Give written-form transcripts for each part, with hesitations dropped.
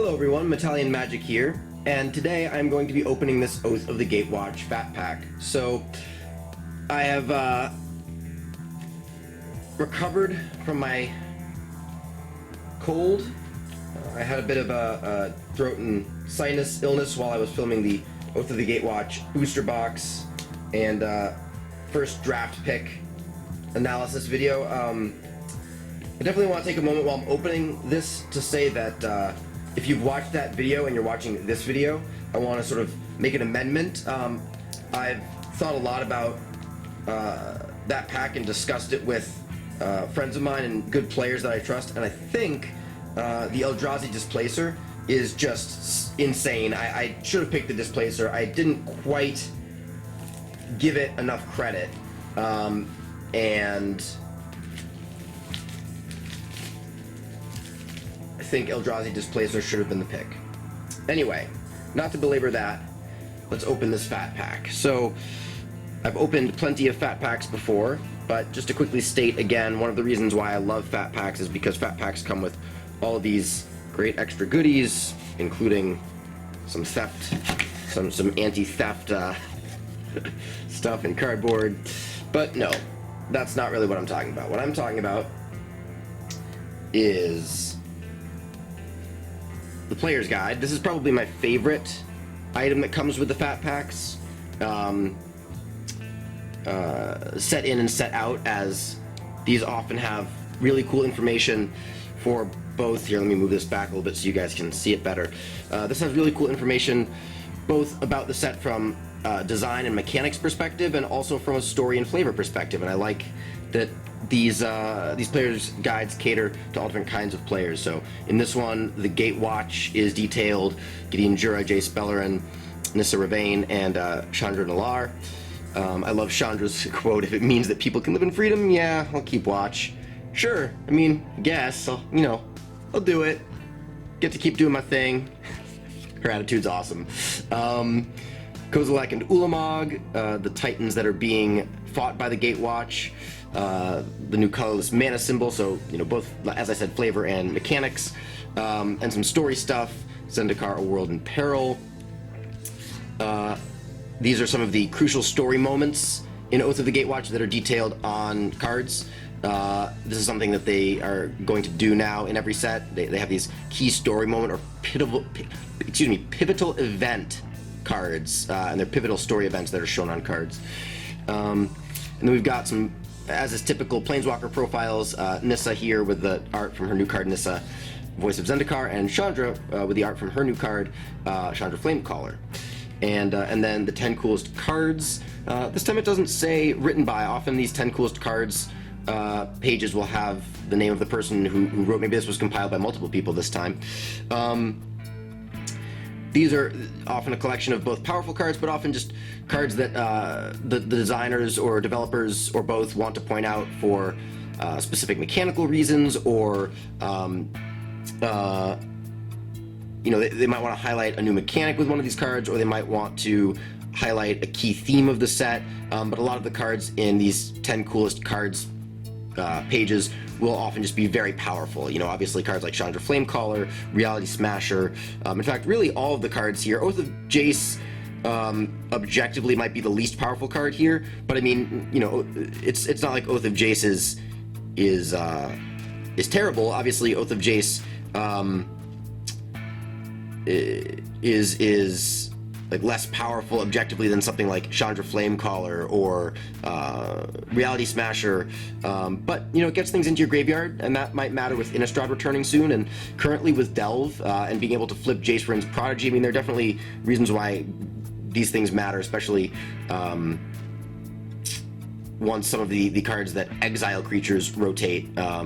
Hello everyone, Metallian Magic here, and today I'm going to be opening this Oath of the Gatewatch Fat Pack. So, I have recovered from my cold. I had a bit of a throat and sinus illness while I was filming the Oath of the Gatewatch booster box and first draft pick analysis video. I definitely want to take a moment while I'm opening this to say that if you've watched that video and you're watching this video, I want to sort of make an amendment. I've thought a lot about that pack and discussed it with friends of mine and good players that I trust, and I think the Eldrazi Displacer is just insane. I should have picked the Displacer. I didn't quite give it enough credit, and I think Eldrazi Displacer should have been the pick. Anyway, not to belabor that, let's open this fat pack. So, I've opened plenty of fat packs before, but just to quickly state again, one of the reasons why I love fat packs is because fat packs come with all of these great extra goodies, including some theft, some anti-theft stuff in cardboard. But no, that's not really what I'm talking about. What I'm talking about is the player's guide. This is probably my favorite item that comes with the fat packs. Set in and set out, as these often have really cool information for both. Here, let me move this back a little bit so you guys can see it better. This has really cool information both about the set from design and mechanics perspective, and also from a story and flavor perspective. And I like that these players' guides cater to all different kinds of players. So in this one, the Gatewatch is detailed: Gideon Jura, Jace Beleren, Nissa Ravane, and Chandra Nalaar. I love Chandra's quote: "If it means that people can live in freedom, yeah, I'll keep watch." Sure, I mean, guess, I'll do it. Get to keep doing my thing. Her attitude's awesome. Kozilek and Ulamog, the titans that are being fought by the Gatewatch. The new colorless mana symbol, so, both, as I said, flavor and mechanics. And some story stuff. Zendikar, A World in Peril. These are some of the crucial story moments in Oath of the Gatewatch that are detailed on cards. This is something that they are going to do now in every set. They have these key story moment or pivotal event cards, and they're pivotal story events that are shown on cards. And then we've got some, as is typical, Planeswalker profiles. Nissa here with the art from her new card, Nissa, Voice of Zendikar, and Chandra with the art from her new card, Chandra Flamecaller. And then the 10 coolest cards. This time it doesn't say written by. Often these 10 coolest cards pages will have the name of the person who wrote. Maybe this was compiled by multiple people this time. These are often a collection of both powerful cards, but often just cards that the designers or developers or both want to point out for specific mechanical reasons, or they might want to highlight a new mechanic with one of these cards, or they might want to highlight a key theme of the set. But a lot of the cards in these 10 coolest cards pages will often just be very powerful. Obviously cards like Chandra Flamecaller, Reality Smasher. In fact, really all of the cards here. Oath of Jace objectively might be the least powerful card here, but I mean, it's not like Oath of Jace is terrible. Obviously, Oath of Jace is like less powerful objectively than something like Chandra Flamecaller or Reality Smasher, but it gets things into your graveyard, and that might matter with Innistrad returning soon, and currently with Delve and being able to flip Jace Vryn's Prodigy. I mean, there are definitely reasons why these things matter, especially once some of the cards that exile creatures rotate. I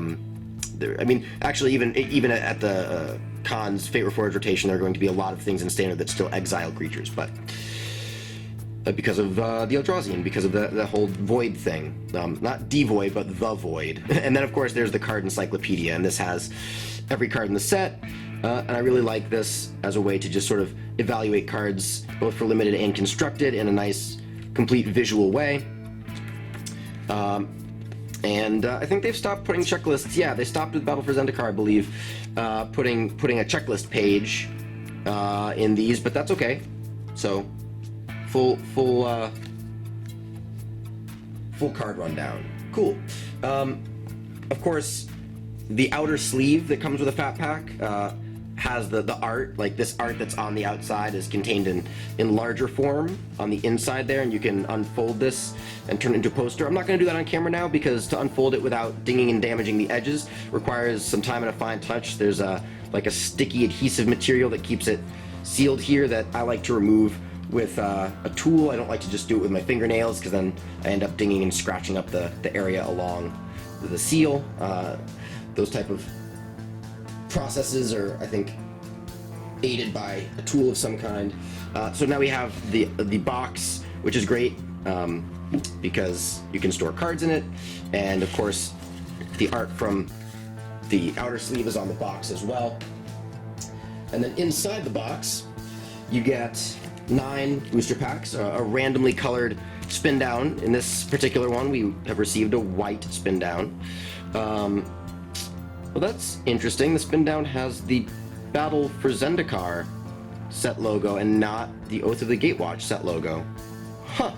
mean, actually, even at the Khan's Fate Reforged rotation, there are going to be a lot of things in Standard that still exile creatures, but because of the Eldrazi and because of the whole Void thing. Not Devoid, but the Void. And then, of course, there's the card encyclopedia, and this has every card in the set, and I really like this as a way to just sort of evaluate cards, both for limited and constructed, in a nice, complete visual way. And I think they've stopped putting checklists. Yeah, they stopped with Battle for Zendikar, I believe, putting a checklist page in these, but that's okay. So full card rundown. Cool. Of course, the outer sleeve that comes with a fat pack has the art, like this art that's on the outside is contained in larger form on the inside there, and you can unfold this and turn it into a poster. I'm not going to do that on camera now because to unfold it without dinging and damaging the edges requires some time and a fine touch. There's like a sticky adhesive material that keeps it sealed here that I like to remove with a tool. I don't like to just do it with my fingernails because then I end up dinging and scratching up the area along the seal. Those type of processes are, I think, aided by a tool of some kind. So now we have the box, which is great because you can store cards in it, and of course the art from the outer sleeve is on the box as well. And then inside the box you get 9 booster packs, a randomly colored spin down. In this particular one we have received a white spin down. Well, that's interesting. The spin down has the Battle for Zendikar set logo and not the Oath of the Gatewatch set logo. Huh.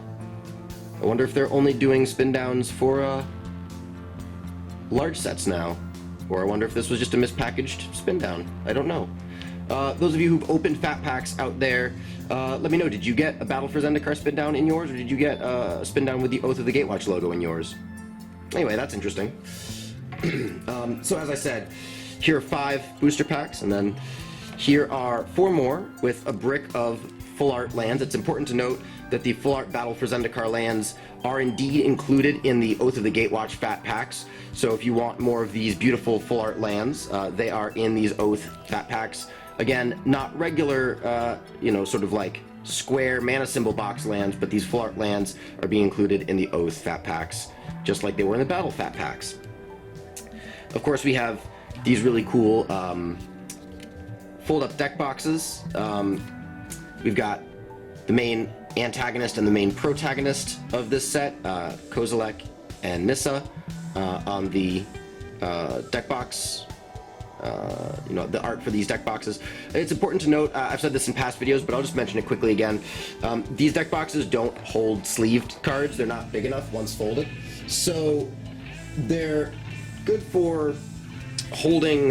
I wonder if they're only doing spin downs for large sets now. Or I wonder if this was just a mispackaged spin down. I don't know. Those of you who've opened fat packs out there, let me know, did you get a Battle for Zendikar spin down in yours, or did you get a spin down with the Oath of the Gatewatch logo in yours? Anyway, that's interesting. So as I said, here are 5 booster packs, and then here are 4 more with a brick of full art lands. It's important to note that the full art Battle for Zendikar lands are indeed included in the Oath of the Gatewatch fat packs. So if you want more of these beautiful full art lands, they are in these Oath fat packs. Again, not regular, sort of like square mana symbol box lands, but these full art lands are being included in the Oath fat packs, just like they were in the Battle fat packs. Of course, we have these really cool fold-up deck boxes. We've got the main antagonist and the main protagonist of this set, Kozilek and Nissa, on the deck box. The art for these deck boxes. It's important to note, I've said this in past videos, but I'll just mention it quickly again. These deck boxes don't hold sleeved cards. They're not big enough once folded. So they're good for holding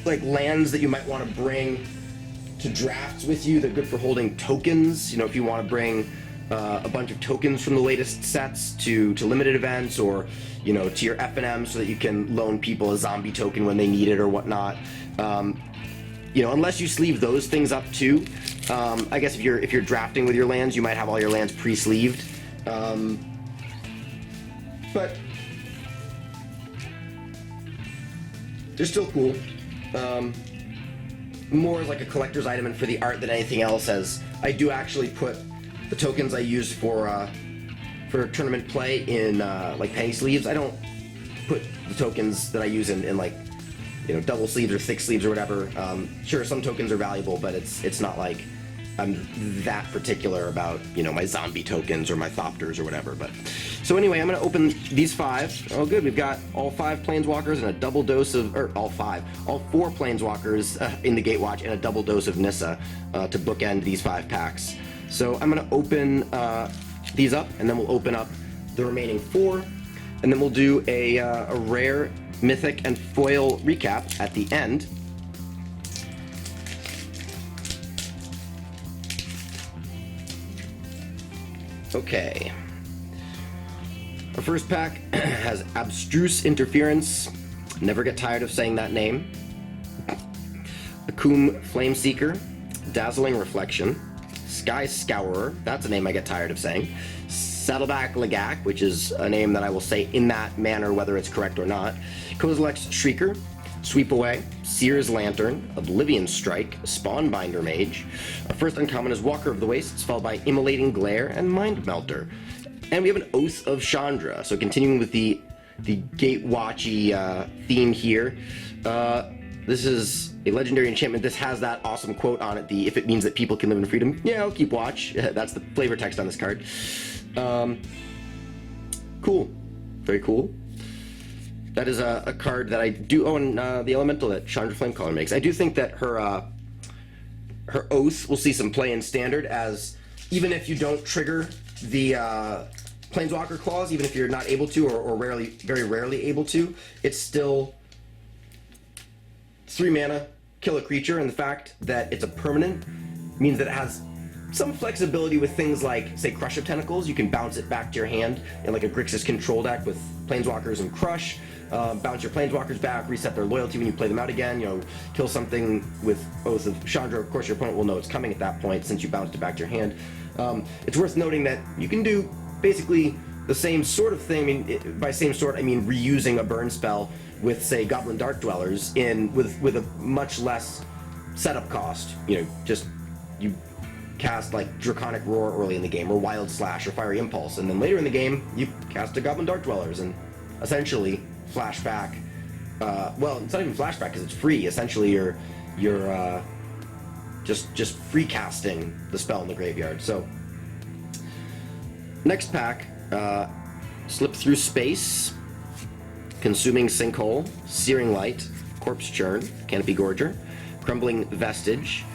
like lands that you might want to bring to drafts with you. They're good for holding tokens, if you want to bring a bunch of tokens from the latest sets to limited events, or to your FNM so that you can loan people a zombie token when they need it or whatnot. Unless you sleeve those things up too. I guess if you're drafting with your lands, you might have all your lands pre-sleeved. But they're still cool. More as like a collector's item and for the art than anything else, as I do actually put the tokens I use for tournament play in like penny sleeves. I don't put the tokens that I use in like double sleeves or thick sleeves or whatever. Sure, some tokens are valuable, but it's not like I'm that particular about my zombie tokens or my Thopters or whatever. But so anyway, I'm gonna open these 5. Oh good, we've got all 5 Planeswalkers and a double dose of, or all 4 Planeswalkers in the Gatewatch and a double dose of Nissa to bookend these 5 packs. So I'm gonna open these up, and then we'll open up the remaining 4, and then we'll do a rare, mythic, and foil recap at the end. Okay. Our first pack has Abstruse Interference. Never get tired of saying that name. Akum Flameseeker. Dazzling Reflection. Sky Scourer. That's a name I get tired of saying. Saddleback Legak, which is a name that I will say in that manner whether it's correct or not. Kozilek's Shrieker. Sweep Away, Seer's Lantern, Oblivion Strike, Spawnbinder Mage. Our first uncommon is Walker of the Wastes, followed by Immolating Glare and Mind Melter. And we have an Oath of Chandra. So continuing with the Gatewatchy theme here. This is a legendary enchantment. This has that awesome quote on it, if it means that people can live in freedom, yeah, I'll keep watch. That's the flavor text on this card. Cool. Very cool. That is a card that I do own, the Elemental that Chandra Flamecaller makes. I do think that her Oath will see some play in Standard, as even if you don't trigger the Planeswalker clause, even if you're not able to, or very rarely able to, it's still 3 mana, kill a creature, and the fact that it's a permanent means that it has some flexibility with things like, say, Crush of Tentacles. You can bounce it back to your hand in like a Grixis control deck with Planeswalkers and Crush. Bounce your Planeswalkers back, reset their loyalty when you play them out again, you know, kill something with Oath of Chandra. Of course, your opponent will know it's coming at that point since you bounced it back to your hand. It's worth noting that you can do basically the same sort of thing. I mean, by same sort, I mean reusing a burn spell with, say, Goblin Dark Dwellers with a much less setup cost. You know, just you cast like Draconic Roar early in the game, or Wild Slash, or Fiery Impulse, and then later in the game you cast a Goblin Dark Dwellers and essentially flashback. Well, it's not even flashback because it's free. Essentially, you're just free casting the spell in the graveyard. So next pack, Slip Through Space, Consuming Sinkhole, Searing Light, Corpse Churn, Canopy Gorger, Crumbling Vestige,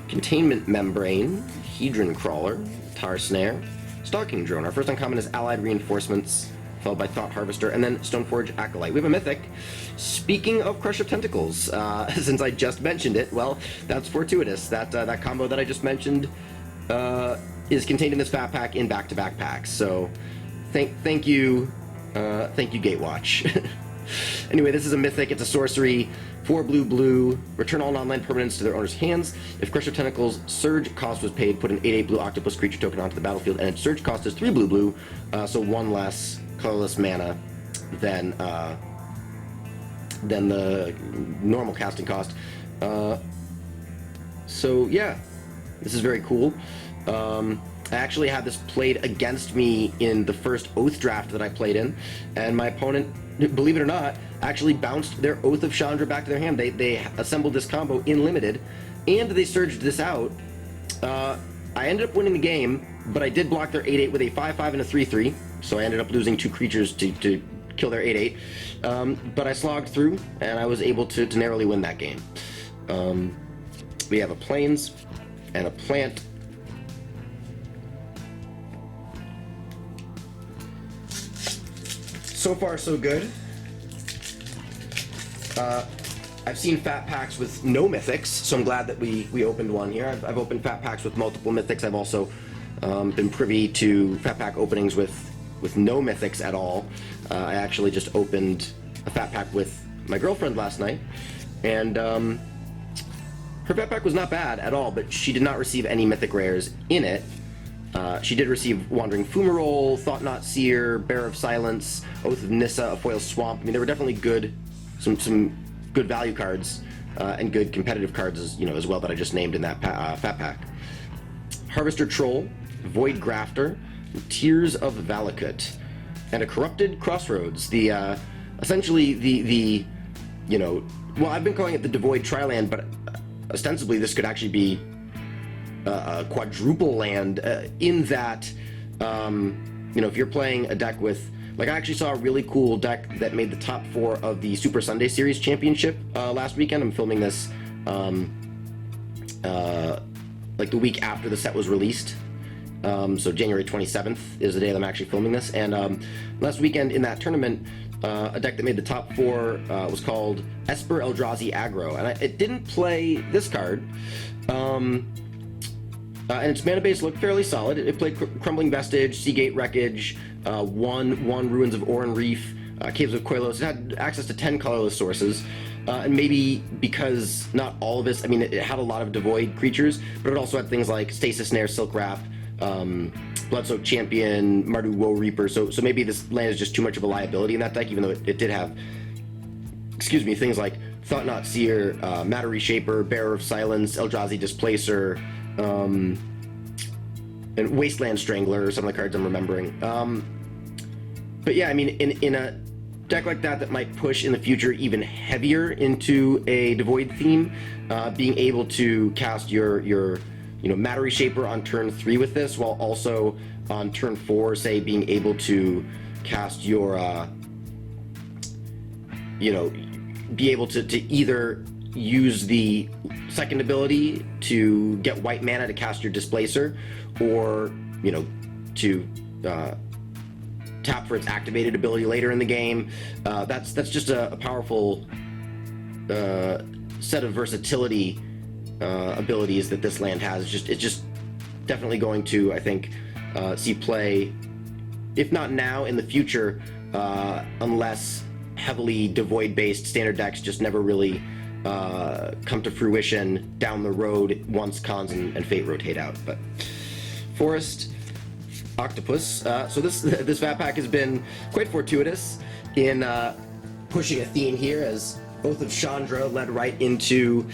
Containment Membrane, Hedron Crawler, Tar Snare, Stalking Drone. Our first uncommon is Allied Reinforcements, followed by Thought Harvester, and then Stoneforge Acolyte. We have a mythic. Speaking of Crush of Tentacles, since I just mentioned it, well, that's fortuitous. That combo that I just mentioned is contained in this fat pack in back-to-back packs. So thank you, Gatewatch. Anyway, this is a mythic. It's a sorcery. 4 blue, return all non-land permanents to their owner's hands. If Crush of Tentacles surge cost was paid, put an 8/8 blue octopus creature token onto the battlefield, and its surge cost is 3 blue, so 1 less colorless mana than the normal casting cost. So yeah, this is very cool. I actually had this played against me in the first Oath draft that I played in, and my opponent, believe it or not, actually bounced their Oath of Chandra back to their hand. They assembled this combo in limited, and they surged this out. I ended up winning the game, but I did block their 8/8 with a 5/5 and a 3/3, so I ended up losing 2 creatures to kill their 8/8. But I slogged through, and I was able to narrowly win that game. We have a Plains and a Plant. So far, so good. I've seen fat packs with no mythics, so I'm glad that we opened one here. I've opened fat packs with multiple mythics. I've also been privy to fat pack openings with no mythics at all. I actually just opened a fat pack with my girlfriend last night, and her fat pack was not bad at all, but she did not receive any mythic rares in it. She did receive Wandering Fumarole, Thought-Knot Seer, Bearer of Silence, Oath of Nissa, a Foil Swamp. I mean, there were definitely some good value cards and good competitive cards as well that I just named in that fat pack. Harvester Troll, Void Grafter, Tears of Valakut, and a Corrupted Crossroads. Essentially the well, I've been calling it the Devoid Triland, but ostensibly this could actually be a quadruple land, in that if you're playing a deck with, like, I actually saw a really cool deck that made the top 4 of the Super Sunday Series Championship last weekend. I'm filming this like the week after the set was released, so January 27th is the day that I'm actually filming this. And last weekend in that tournament, a deck that made the top 4 was called Esper Eldrazi Aggro, and it didn't play this card. And its mana base looked fairly solid. It played Crumbling Vestige, Seagate Wreckage, one Ruins of Oran Reef, Caves of Koilos. It had access to 10 colorless sources, and maybe because not all of it had a lot of Devoid creatures, but it also had things like Stasis Snare, Silk Wrap, Bloodsoaked Champion, Mardu Woe Reaper. So maybe this land is just too much of a liability in that deck, even though it did have, things like Thought-Knot Seer, Matter Reshaper, Bearer of Silence, Eldrazi Displacer, and Wasteland Strangler are some of the cards I'm remembering. But yeah, in a deck like that might push in the future even heavier into a Devoid theme, being able to cast your Matter Reshaper on turn 3 with this, while also on turn 4, say, being able to cast your, you know, be able to either use the second ability to get white mana to cast your Displacer, or, you know, to tap for its activated ability later in the game. That's just a powerful set of versatility abilities that this land has. It's just definitely going to, I think, see play, if not now, in the future, unless heavily devoid-based standard decks just never really come to fruition down the road once Cons and Fate rotate out. But Forest, Octopus. So this Vat Pack has been quite fortuitous in pushing a theme here, as Oath of Chandra led right into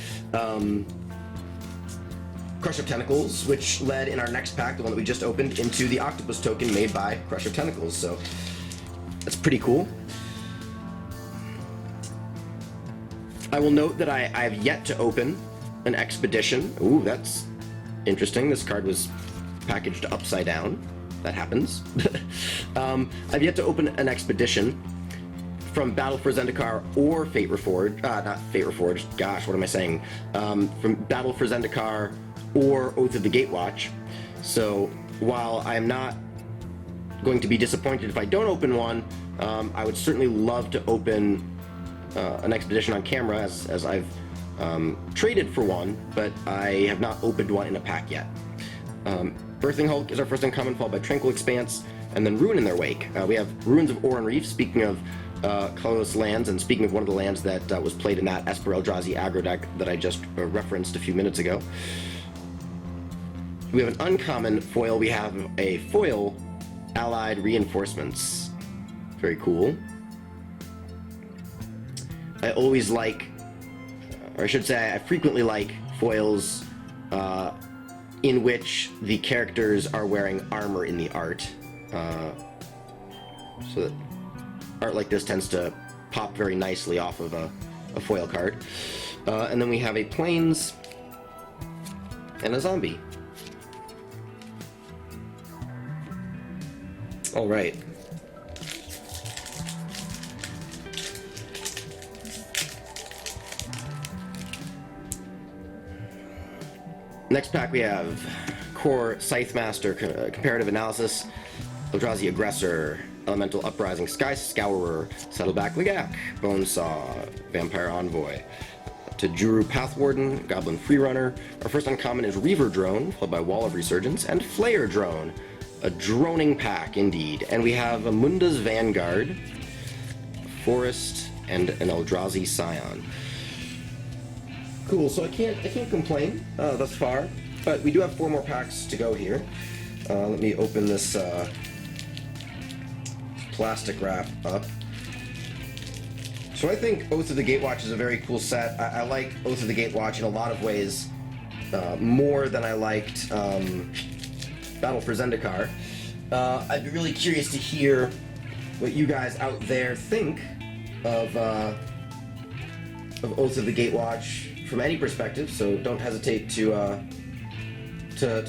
Crush of Tentacles, which led in our next pack, the one that we just opened, into the Octopus token made by Crush of Tentacles. So that's pretty cool. I will note that I have yet to open an Expedition. Ooh, that's interesting. This card was packaged upside down. That happens. I've yet to open an Expedition from Battle for Zendikar or Fate Reforged. Not Fate Reforged. Gosh, what am I saying? From Battle for Zendikar or Oath of the Gatewatch. So while I am not going to be disappointed if I don't open one, I would certainly love to open an Expedition on camera, as I've traded for one, but I have not opened one in a pack yet. Birthing Hulk is our first uncommon, followed by Tranquil Expanse, and then Ruin in their wake. We have Ruins of Oran Reef, speaking of colorless lands, and speaking of one of the lands that was played in that Esper Eldrazi aggro deck that I just referenced a few minutes ago. We have an uncommon foil. We have a foil Allied Reinforcements. Very cool. I always like, or I should say I frequently like, foils in which the characters are wearing armor in the art. So that art like this tends to pop very nicely off of a foil card. And then we have a Plains and a Zombie. All right. Next pack we have Core Scythemaster, Comparative Analysis, Eldrazi Aggressor, Elemental Uprising, Sky Scourer, Saddleback Legak, Bonesaw, Vampire Envoy, Tajuru Pathwarden, Goblin Freerunner. Our first uncommon is Reaver Drone, followed by Wall of Resurgence, and Flayer Drone. A droning pack, indeed. And we have a Munda's Vanguard, Forest, and an Eldrazi Scion. Cool, so I can't complain thus far, but we do have 4 more packs to go here. Let me open this plastic wrap up. So I think Oath of the Gatewatch is a very cool set. I like Oath of the Gatewatch in a lot of ways more than I liked Battle for Zendikar. I'd be really curious to hear what you guys out there think of Oath of the Gatewatch from any perspective, so don't hesitate to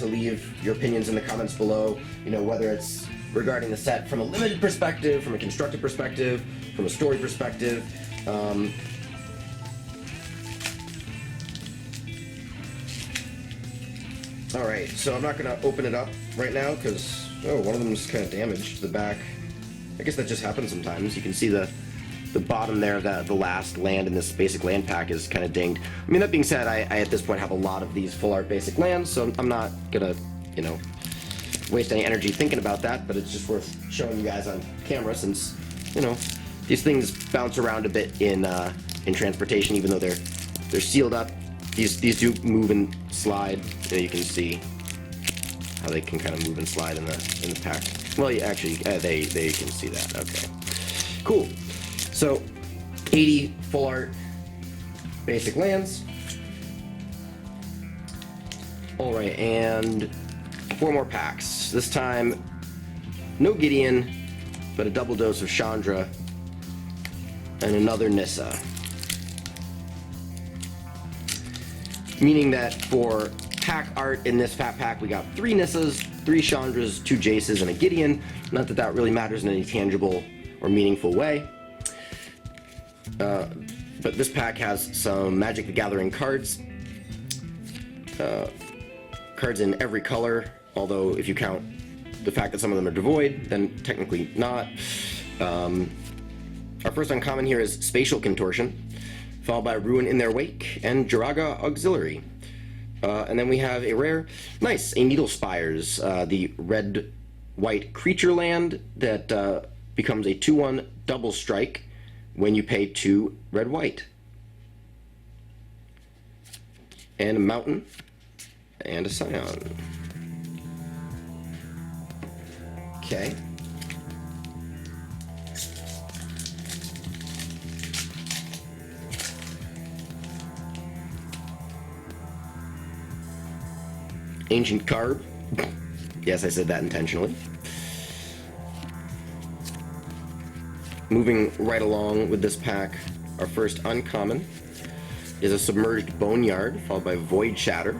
leave your opinions in the comments below. You know, whether it's regarding the set from a limited perspective, from a constructed perspective, from a story perspective. All right, so I'm not going to open it up right now because one of them is kind of damaged to the back. I guess that just happens sometimes. You can see the bottom there, the last land in this basic land pack is kind of dinged. I mean, that being said, I at this point have a lot of these full art basic lands, so I'm not gonna, you know, waste any energy thinking about that, but it's just worth showing you guys on camera since, you know, these things bounce around a bit in transportation, even though they're sealed up. These do move and slide. You can see how they can kind of move and slide in the pack. Well, yeah, actually, they can see that. Okay, cool. So, 80 full art basic lands. All right, and 4 more packs. This time, no Gideon, but a double dose of Chandra and another Nissa. Meaning that for pack art in this fat pack, we got 3 Nissas, 3 Chandras, 2 Jaces, and a Gideon. Not that that really matters in any tangible or meaningful way. But this pack has some Magic the Gathering cards. Cards in every color, although if you count the fact that some of them are devoid, then technically not. Our first uncommon here is Spatial Contortion, followed by Ruin in Their Wake and Jiraga Auxiliary. And then we have a rare, nice, a Needle Spires, the red-white creature land that becomes a 2/1 double strike when you pay 2 red-white. And a Mountain, and a Scion. Okay. Ancient Carb. Yes, I said that intentionally. Moving right along with this pack, our first uncommon is a Submerged Boneyard, followed by Void Shatter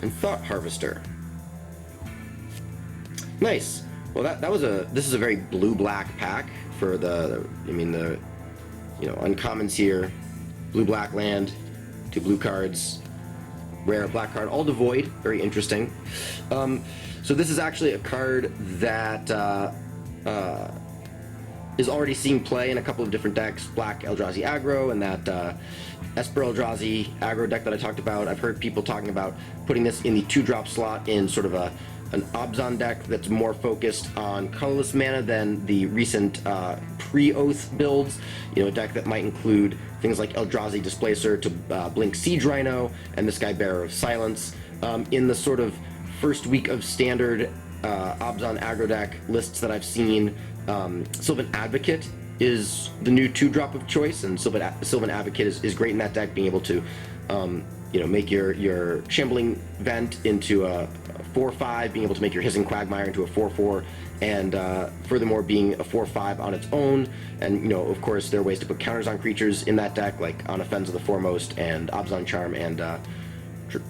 and Thought Harvester. Nice. Well, this is a very blue-black pack for the uncommons here. Blue-black land, 2 blue cards, rare black card, all devoid. Very interesting. So this is actually a card that is already seeing play in a couple of different decks, Black Eldrazi aggro and that Esper Eldrazi aggro deck that I talked about. I've heard people talking about putting this in the 2-drop slot in sort of an Obzon deck that's more focused on colorless mana than the recent pre-Oath builds. You know, a deck that might include things like Eldrazi Displacer to blink Siege Rhino and this guy Bearer of Silence. In the sort of first week of standard Obzon aggro deck lists that I've seen, Sylvan Advocate is the new 2-drop of choice, and Sylvan Advocate is great in that deck, being able to make your Shambling Vent into a 4/5, being able to make your Hissing Quagmire into a 4/4, and furthermore being a 4/5 on its own. And of course there are ways to put counters on creatures in that deck, like on Offense of the Foremost and Obzon Charm and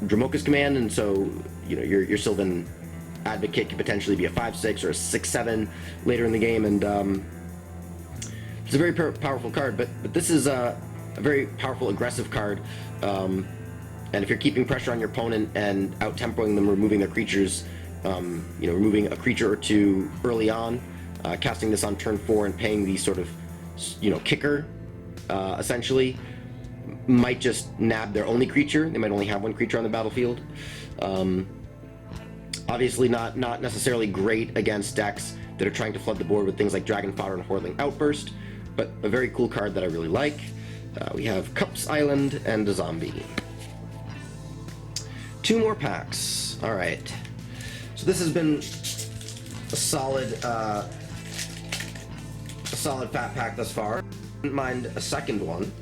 Dramoka's Command. And so your Sylvan Advocate could potentially be a 5/6 or a 6/7 later in the game, and it's a very powerful card. But this is a very powerful aggressive card. And if you're keeping pressure on your opponent and out-tempoing them, removing their creatures, removing a creature or 2 early on, casting this on turn 4 and paying the sort of, kicker, essentially, might just nab their only creature. They might only have 1 creature on the battlefield. Obviously not necessarily great against decks that are trying to flood the board with things like Dragon Fodder and Hordeling Outburst, but a very cool card that I really like. We have Cups Island and a Zombie. 2 more packs. All right. So this has been a solid fat pack thus far. Wouldn't mind a second one,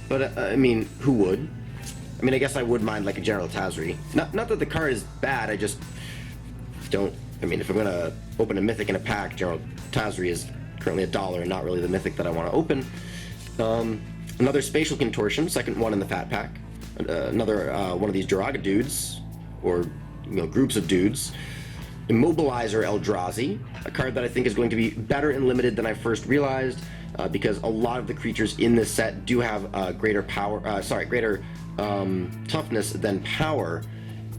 but I mean, who would? I mean, I guess I would mind like a General Tazri. Not that the card is bad. I just don't. I mean, if I'm gonna open a mythic in a pack, General Tazri is currently $1 and not really the mythic that I want to open. Another Spatial Contortion, second one in the fat pack. Another one of these Jiraga dudes, or groups of dudes. Immobilizer Eldrazi, a card that I think is going to be better in limited than I first realized, because a lot of the creatures in this set do have greater toughness than power,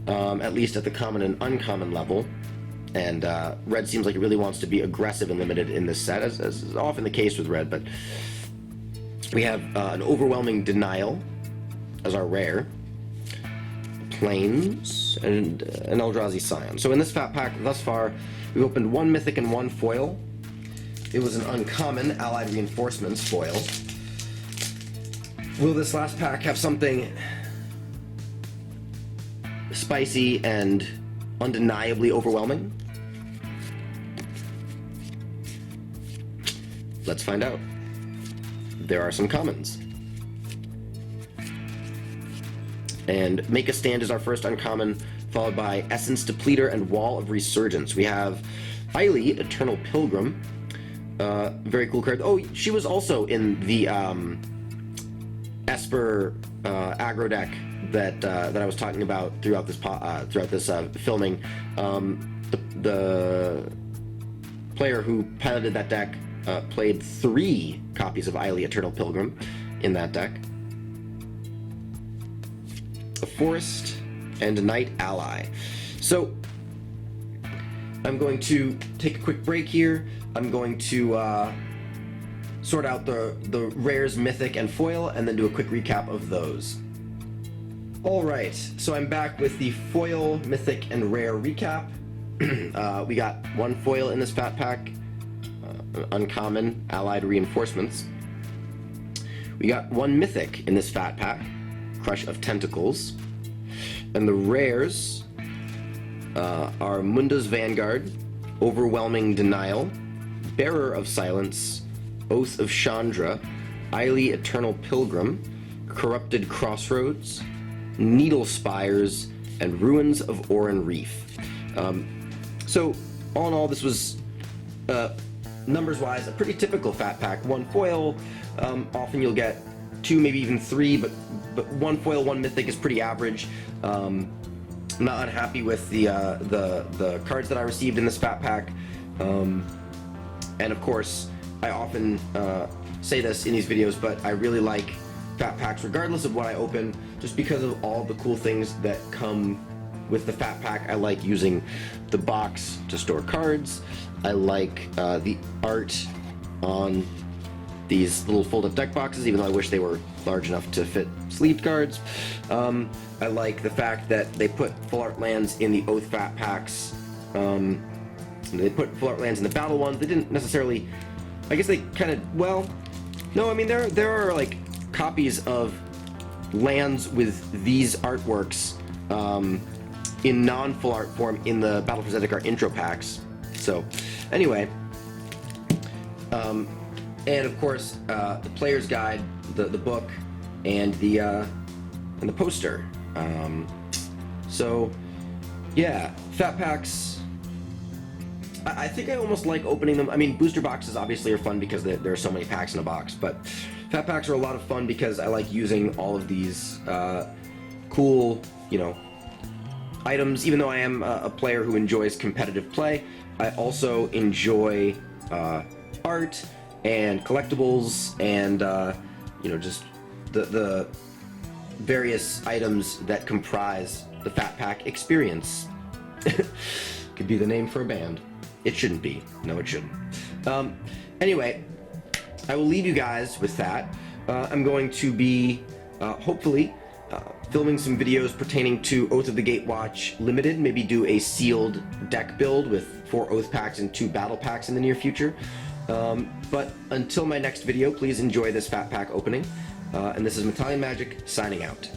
at least at the common and uncommon level. And Red seems like it really wants to be aggressive and limited in this set, as is often the case with Red. But we have an Overwhelming Denial as our rare, Plains, and an Eldrazi Scion. So in this fat pack thus far, we've opened 1 mythic and 1 foil. It was an uncommon Allied Reinforcements foil. Will this last pack have something spicy and undeniably overwhelming? Let's find out. There are some commons. And Make a Stand is our first uncommon, followed by Essence Depleter and Wall of Resurgence. We have Eily, Eternal Pilgrim. Very cool card. Oh, she was also in the Esper aggro deck that I was talking about throughout this filming. The player who piloted that deck played 3 copies of Aili Eternal Pilgrim in that deck, a Forest, and a Knight Ally. So I'm going to take a quick break here. I'm going to sort out the rares, mythic, and foil, and then do a quick recap of those. Alright, so I'm back with the foil, mythic, and rare recap. We got 1 foil in this fat pack, uncommon allied reinforcements. We got 1 mythic in this fat pack, Crush of Tentacles. And the rares are Munda's Vanguard, Overwhelming Denial, Bearer of Silence, Oath of Chandra, Aili Eternal Pilgrim, Corrupted Crossroads, Needle Spires, and Ruins of Oran Reef. So, all in all, this was, numbers-wise, a pretty typical fat pack. 1 foil, often you'll get 2, maybe even 3, but 1 foil, 1 mythic is pretty average. I'm not unhappy with the cards that I received in this fat pack. And of course, I often say this in these videos, but I really like fat packs regardless of what I open, just because of all the cool things that come with the fat pack. I like using the box to store cards. I like the art on these little fold-up deck boxes, even though I wish they were large enough to fit sleeved cards. I like the fact that they put full art lands in the Oath fat packs. They put full art lands in the battle ones. They didn't necessarily, I guess they kind of, well, no, I mean, there are like copies of lands with these artworks in non-full art form in the Battle for Zendikar intro packs. So, anyway, and of course, the player's guide, the book, and the poster. So, yeah, fat packs. I think I almost like opening them. I mean, booster boxes obviously are fun because there are so many packs in a box, but fat packs are a lot of fun because I like using all of these cool, items. Even though I am a player who enjoys competitive play, I also enjoy art and collectibles and just the various items that comprise the fat pack experience. Could be the name for a band. It shouldn't be. No, it shouldn't. Anyway, I will leave you guys with that. I'm going to be, hopefully, filming some videos pertaining to Oath of the Gatewatch Limited. Maybe do a sealed deck build with 4 Oath packs and 2 battle packs in the near future. But until my next video, please enjoy this fat pack opening. And this is Italian Magic signing out.